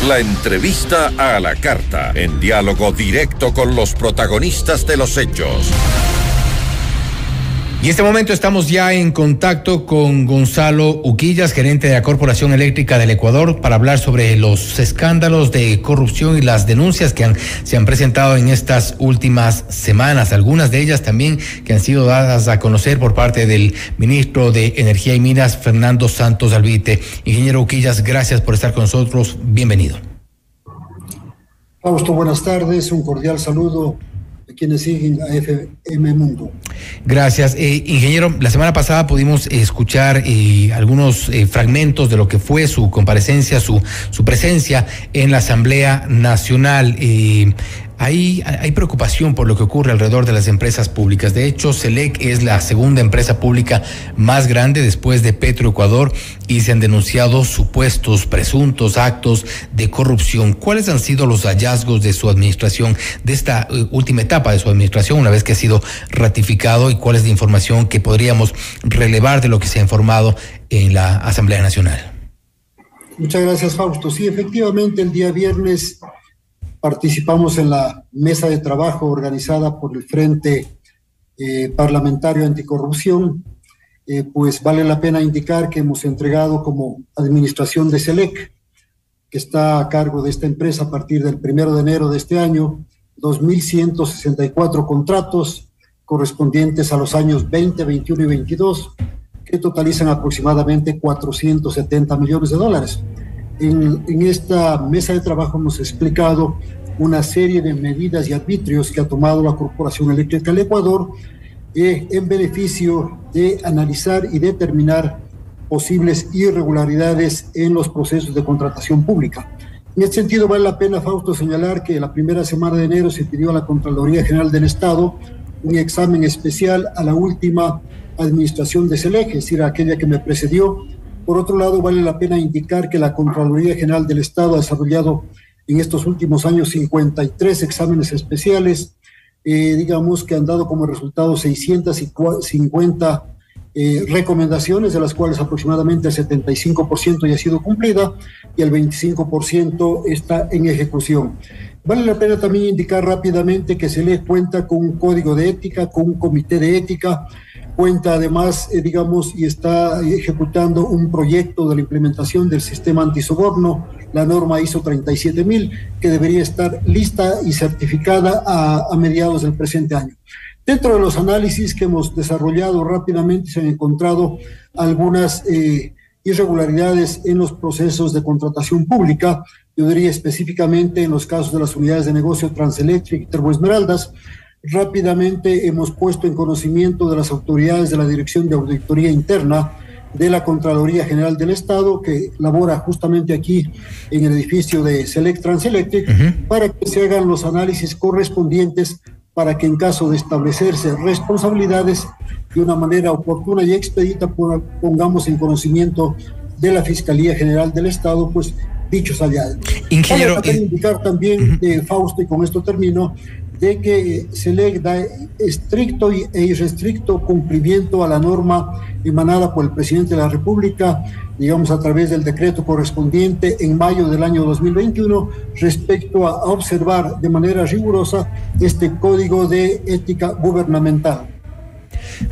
La entrevista a la carta, en diálogo directo con los protagonistas de los hechos. Y en este momento estamos ya en contacto con Gonzalo Uquillas, gerente de la Corporación Eléctrica del Ecuador, para hablar sobre los escándalos de corrupción y las denuncias que se han presentado en estas últimas semanas, algunas de ellas también que han sido dadas a conocer por parte del ministro de Energía y Minas, Fernando Santos Albite. Ingeniero Uquillas, gracias por estar con nosotros. Bienvenido. Fausto, buenas tardes. Un cordial saludo a quienes siguen a FM Mundo. Gracias. Ingeniero, la semana pasada pudimos escuchar algunos fragmentos de lo que fue su comparecencia, su presencia en la Asamblea Nacional. Hay preocupación por lo que ocurre alrededor de las empresas públicas. De hecho, Selec es la segunda empresa pública más grande después de Petroecuador y se han denunciado supuestos, presuntos actos de corrupción. ¿Cuáles han sido los hallazgos de su administración, de esta última etapa de su administración, una vez que ha sido ratificado, y cuál es la información que podríamos relevar de lo que se ha informado en la Asamblea Nacional? Muchas gracias, Fausto. Sí, efectivamente, el día viernes participamos en la mesa de trabajo organizada por el Frente Parlamentario Anticorrupción. Pues vale la pena indicar que hemos entregado como administración de Selec, que está a cargo de esta empresa a partir del 1 de enero de este año, 2.164 contratos correspondientes a los años 20, 21 y 22, que totalizan aproximadamente $470 millones. En esta mesa de trabajo hemos explicado una serie de medidas y arbitrios que ha tomado la Corporación Eléctrica del Ecuador en beneficio de analizar y determinar posibles irregularidades en los procesos de contratación pública. En este sentido, vale la pena, Fausto, señalar que la primera semana de enero se pidió a la Contraloría General del Estado un examen especial a la última administración de Selec, es decir, aquella que me precedió. Por otro lado, vale la pena indicar que la Contraloría General del Estado ha desarrollado en estos últimos años 53 exámenes especiales, digamos que han dado como resultado 650 recomendaciones, de las cuales aproximadamente el 75% ya ha sido cumplida y el 25% está en ejecución. Vale la pena también indicar rápidamente que Selec cuenta con un código de ética, con un comité de ética, cuenta además, y está ejecutando un proyecto de la implementación del sistema antisoborno, la norma ISO 37000, que debería estar lista y certificada a mediados del presente año. Dentro de los análisis que hemos desarrollado rápidamente se han encontrado algunas irregularidades en los procesos de contratación pública, yo diría específicamente en los casos de las unidades de negocio Transelectric y Termoesmeraldas. Rápidamente hemos puesto en conocimiento de las autoridades de la Dirección de Auditoría Interna de la Contraloría General del Estado, que labora justamente aquí en el edificio de Selec Transelectric, para que se hagan los análisis correspondientes para que en caso de establecerse responsabilidades de una manera oportuna y expedita pongamos en conocimiento de la Fiscalía General del Estado pues dichos hallazgos. Ingeniero, vale indicar también, Fausto, y con esto termino, de que Selec da estricto e irrestricto cumplimiento a la norma emanada por el presidente de la República, a través del decreto correspondiente en mayo del año 2021, respecto a observar de manera rigurosa este Código de Ética Gubernamental.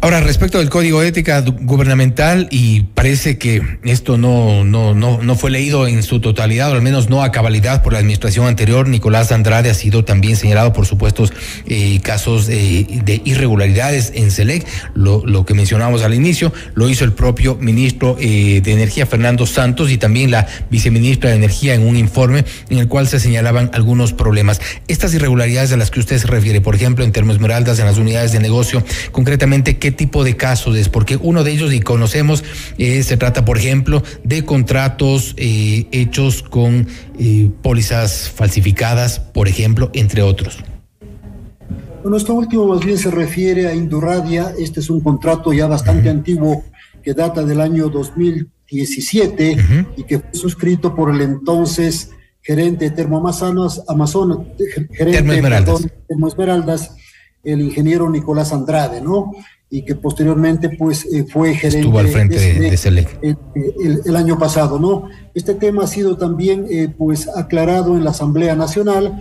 Ahora, respecto del Código de Ética Gubernamental, y parece que esto no fue leído en su totalidad, o al menos no a cabalidad por la administración anterior. Nicolás Andrade ha sido también señalado por supuestos casos de irregularidades en Selec. Lo que mencionábamos al inicio, lo hizo el propio ministro de Energía, Fernando Santos, y también la viceministra de Energía en un informe en el cual se señalaban algunos problemas. Estas irregularidades a las que usted se refiere, por ejemplo, en Termoesmeraldas, en las unidades de negocio, concretamente, ¿qué tipo de casos es? Porque uno de ellos, y conocemos, se trata, por ejemplo, de contratos hechos con pólizas falsificadas, por ejemplo, entre otros. Bueno, esto último más bien se refiere a Indurradia. Este es un contrato ya bastante antiguo que data del año 2017 y que fue suscrito por el entonces gerente de Termoesmeraldas, el ingeniero Nicolás Andrade, ¿no? Y que posteriormente pues fue gerente. Estuvo al frente de Selec el año pasado, ¿no? Este tema ha sido también pues aclarado en la Asamblea Nacional.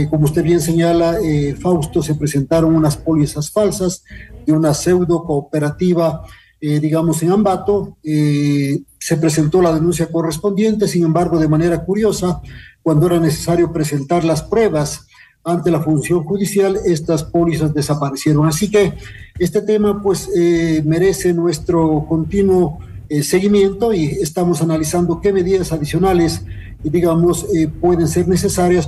Como usted bien señala, Fausto, se presentaron unas pólizas falsas de una pseudo cooperativa, digamos, en Ambato. Se presentó la denuncia correspondiente, sin embargo, de manera curiosa, cuando era necesario presentar las pruebas ante la función judicial, estas pólizas desaparecieron. Así que este tema pues merece nuestro continuo seguimiento, y estamos analizando qué medidas adicionales, digamos, pueden ser necesarias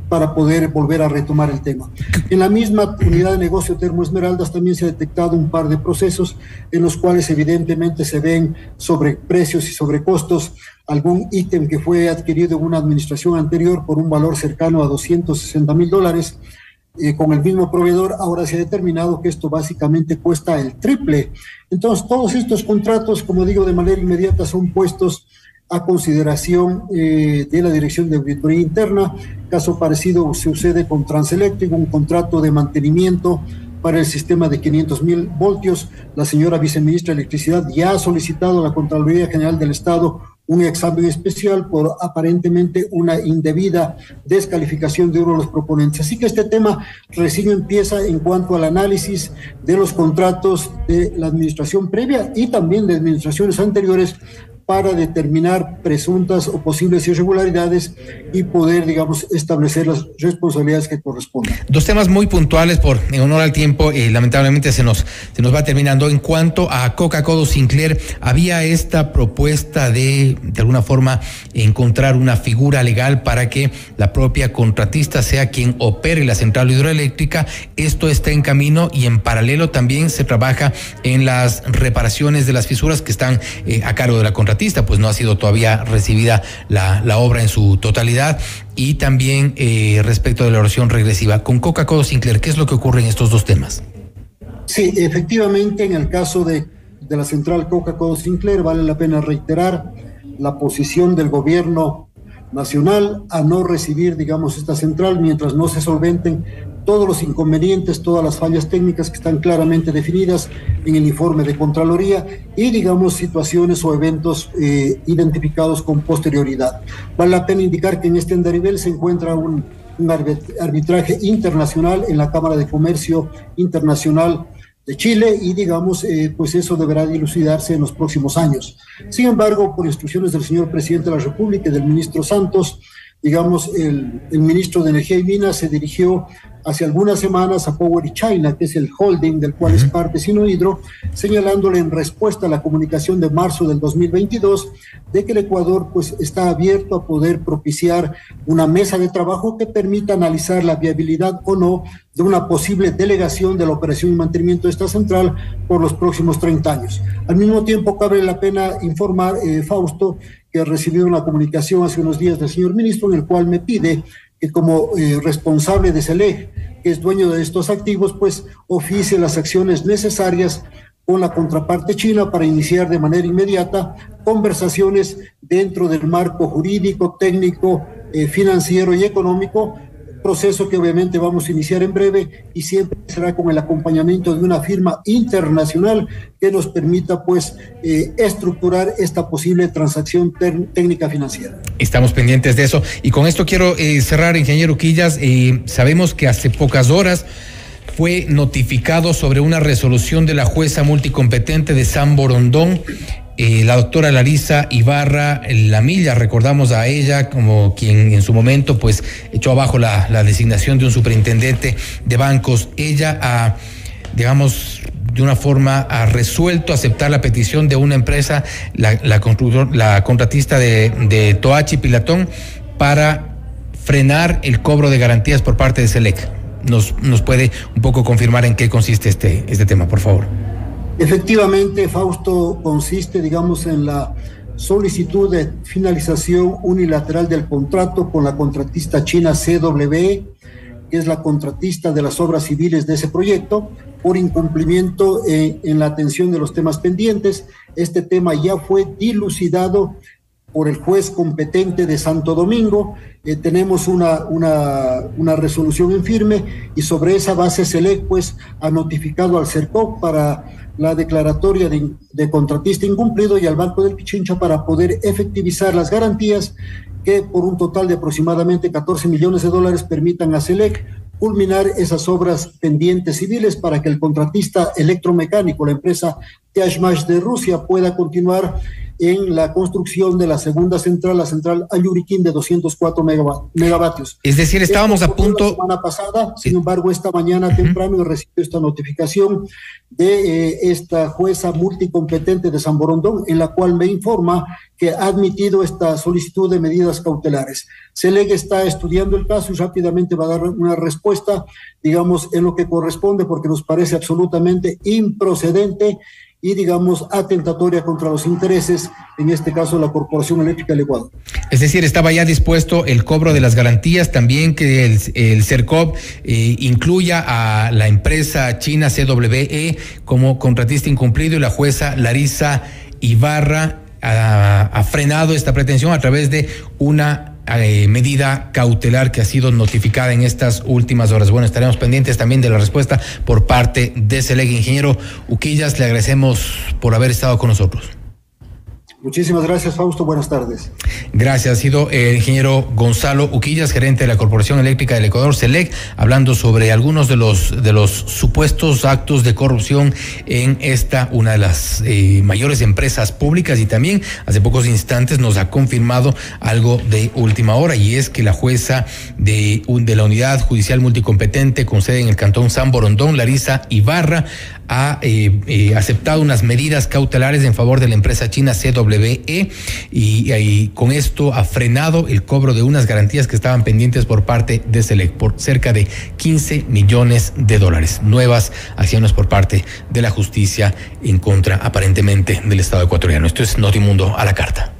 para poder volver a retomar el tema. En la misma unidad de negocio Termoesmeraldas también se ha detectado un par de procesos en los cuales evidentemente se ven sobreprecios y sobrecostos. Algún ítem que fue adquirido en una administración anterior por un valor cercano a $260,000, con el mismo proveedor, ahora se ha determinado que esto básicamente cuesta el triple. Entonces, todos estos contratos, como digo, de manera inmediata son puestos a consideración de la Dirección de Auditoría Interna. Caso parecido sucede con Transeléctrico, un contrato de mantenimiento para el sistema de 500,000 voltios. La señora viceministra de Electricidad ya ha solicitado a la Contraloría General del Estado un examen especial por aparentemente una indebida descalificación de uno de los proponentes. Así que este tema recién empieza en cuanto al análisis de los contratos de la administración previa y también de administraciones anteriores, para determinar presuntas o posibles irregularidades y poder, digamos, establecer las responsabilidades que correspondan. Dos temas muy puntuales, en honor al tiempo, lamentablemente se nos va terminando. En cuanto a Coca-Cola Sinclair, había esta propuesta de alguna forma encontrar una figura legal para que la propia contratista sea quien opere la central hidroeléctrica. Esto está en camino, y en paralelo también se trabaja en las reparaciones de las fisuras que están a cargo de la contratista, pues no ha sido todavía recibida la obra en su totalidad. Y también respecto de la erosión regresiva con Coca-Cola Sinclair, ¿qué es lo que ocurre en estos dos temas? Sí, efectivamente, en el caso de la central Coca-Cola Sinclair, vale la pena reiterar la posición del gobierno nacional a no recibir, digamos, esta central mientras no se solventen todos los inconvenientes, todas las fallas técnicas que están claramente definidas en el informe de Contraloría y, digamos, situaciones o eventos identificados con posterioridad. Vale la pena indicar que en este andarivel se encuentra un arbitraje internacional en la Cámara de Comercio Internacional de Chile y, digamos, pues eso deberá dilucidarse en los próximos años. Sin embargo, por instrucciones del señor presidente de la República y del ministro Santos, digamos, el ministro de Energía y Minas se dirigió hace algunas semanas a Power China, que es el holding del cual es parte Sinohydro, señalándole en respuesta a la comunicación de marzo del 2022 de que el Ecuador pues está abierto a poder propiciar una mesa de trabajo que permita analizar la viabilidad o no de una posible delegación de la operación y mantenimiento de esta central por los próximos 30 años. Al mismo tiempo, cabe la pena informar, Fausto, que he recibido una comunicación hace unos días del señor ministro en el cual me pide que como responsable de Selec, que es dueño de estos activos, pues oficie las acciones necesarias con la contraparte china para iniciar de manera inmediata conversaciones dentro del marco jurídico, técnico, financiero y económico, proceso que obviamente vamos a iniciar en breve y siempre será con el acompañamiento de una firma internacional que nos permita pues estructurar esta posible transacción técnica financiera. Estamos pendientes de eso y con esto quiero cerrar, ingeniero Quillas. Sabemos que hace pocas horas fue notificado sobre una resolución de la jueza multicompetente de San Borondón, la doctora Larisa Ibarra Lamilla. Recordamos a ella como quien en su momento pues echó abajo la designación de un superintendente de bancos. Ella digamos, de una forma ha resuelto aceptar la petición de una empresa, la contratista de Toachi Pilatón, para frenar el cobro de garantías por parte de Selec. ¿Nos puede un poco confirmar en qué consiste este tema, por favor? Efectivamente, Fausto, consiste, digamos, en la solicitud de finalización unilateral del contrato con la contratista china CWE, que es la contratista de las obras civiles de ese proyecto, por incumplimiento en la atención de los temas pendientes. Este tema ya fue dilucidado por el juez competente de Santo Domingo. Tenemos una resolución en firme y sobre esa base SELEC pues ha notificado al CERCOP para la declaratoria de contratista incumplido y al Banco del Pichincha para poder efectivizar las garantías que por un total de aproximadamente 14 millones de dólares permitan a SELEC culminar esas obras pendientes civiles para que el contratista electromecánico, la empresa Tiashmash de Rusia, pueda continuar en la construcción de la segunda central, la central Ayuriquín de 204 megavatios. Es decir, estábamos a punto... La semana pasada, sin embargo, esta mañana temprano he recibido esta notificación de esta jueza multicompetente de San Borondón, en la cual me informa que ha admitido esta solicitud de medidas cautelares. SELEC está estudiando el caso y rápidamente va a dar una respuesta, digamos, en lo que corresponde, porque nos parece absolutamente improcedente y, digamos, atentatoria contra los intereses, en este caso, la Corporación Eléctrica del Ecuador. Es decir, estaba ya dispuesto el cobro de las garantías, también que el CERCOP incluya a la empresa china CWE como contratista incumplido, y la jueza Larisa Ibarra ha frenado esta pretensión a través de una medida cautelar que ha sido notificada en estas últimas horas. Bueno, estaremos pendientes también de la respuesta por parte de SELEC. Ingeniero Uquillas, le agradecemos por haber estado con nosotros. Muchísimas gracias, Fausto. Buenas tardes. Gracias. Ha sido el ingeniero Gonzalo Uquillas, gerente de la Corporación Eléctrica del Ecuador, SELEC, hablando sobre algunos de los supuestos actos de corrupción en una de las mayores empresas públicas, y también hace pocos instantes nos ha confirmado algo de última hora, y es que la jueza de la Unidad Judicial Multicompetente con sede en el Cantón San Borondón, Larisa Ibarra, ha aceptado unas medidas cautelares en favor de la empresa china CWE y con esto ha frenado el cobro de unas garantías que estaban pendientes por parte de SELEC por cerca de 15 millones de dólares. Nuevas acciones por parte de la justicia en contra, aparentemente, del Estado ecuatoriano. Esto es Notimundo a la carta.